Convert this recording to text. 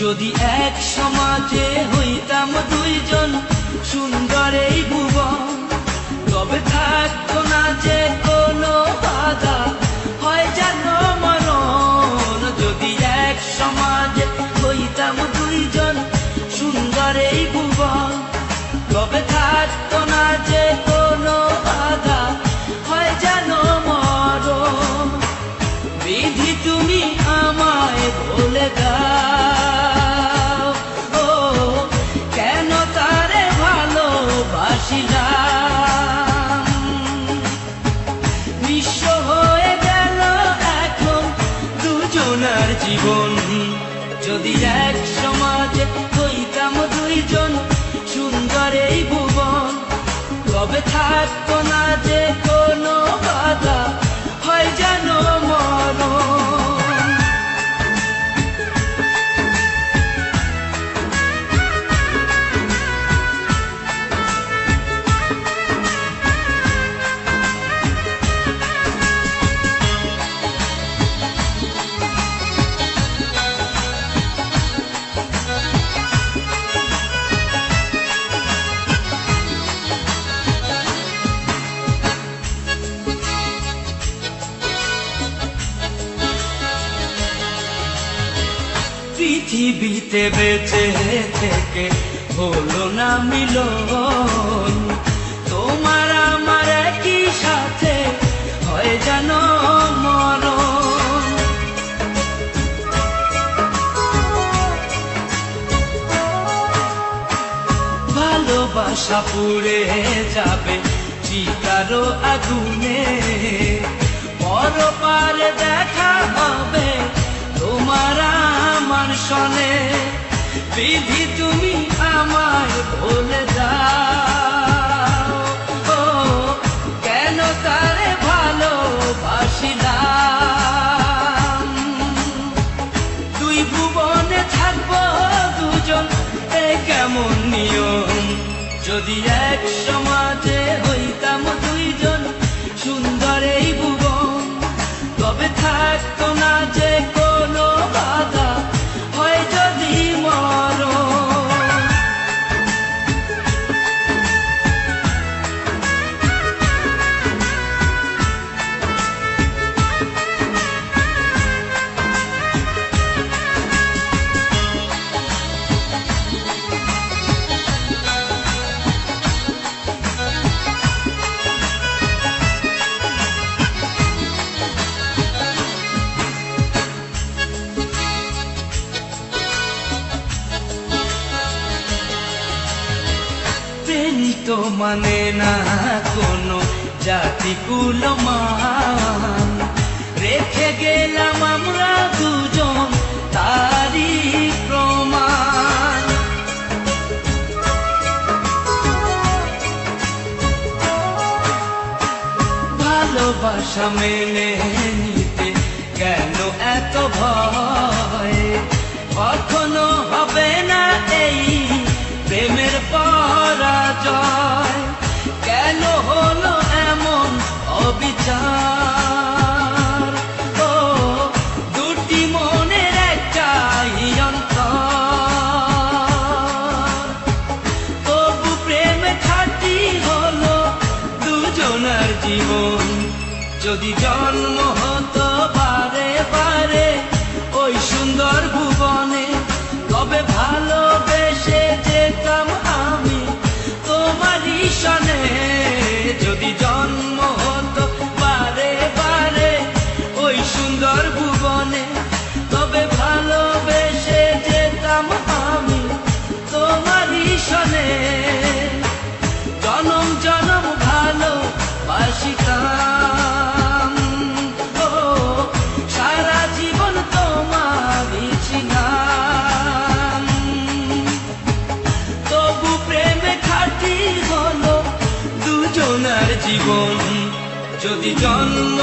যদি এক সমাজে হইতাম দুইজন সুন্দর এই ভুবন, তবে থাকতো না যে কোনো বাধা, হয় যেন মরণ। যদি এক সমাজে হইতাম দুইজন সুন্দর এই ভুবন, তবে থাকতো না যে কোনো বাধা, হয় যেন মরণ। বিধি তুমি আমায় বলে দাও, ও কেন তারে ভালোবাসিলাম। নিঃস্ব হয়ে গেল এখন দুজনার জীবন। যদি এক সমাজে হইতাম দুইজন সুন্দর এই ভুবন, তবে থাকতো না যে কোনো বাধা, হয় যেন মরণ। পৃথিবীতে বেঁচে থেকে হলো না মিলন, তোমার আমার একই সাথে হয় যেন মরণ। ভালোবাসা পুড়ে যাবে চিতারো আগুনে, পরপারে দেখা হবে তোমার আমার সনে। বিধি তুমি আমায় বলে দাও, ও কেন তারে ভালোবাসিলাম। দুই ভুবনে থাকবো দুজন, এ কেমন নিয়ম। যদি এক সমাজে হইতাম দুইজন সুন্দর এই ভুবন, তবে থাকতো না যে কোনো বাধা, হয় যদি মরণ। তো মানে না কোনো জাতি কুলমান, রেখে গেলাম আমরা দুজন তারি প্রমাণ। ভালোবাসা মেনে নিতে কেন এত ভয়, কখনো হবে না এই প্রেমের পরাজয়। কেন হলো এমন অবিচার, ও দুটি মনের একটাই অন্তর। তবু প্রেম খাঁটি হলো দুজনার জীবন। যদি জন্ম হতো বারে বারে ওই সুন্দর ভুবনে, তবে ভালোবেসে যেতাম আমি তোমারই সনে। যদি জন্ম হতো বারে বারে ওই সুন্দর ভুবনে, তবে ভালোবেসে যেতাম আমি তোমারই সনে। জনম জনম ভালোবাসিতাম, ও সারা জীবন তোমারই ছিলাম। তবু প্রেমে খাঁটি হলো দুজনার জীবন। যদি জন্ম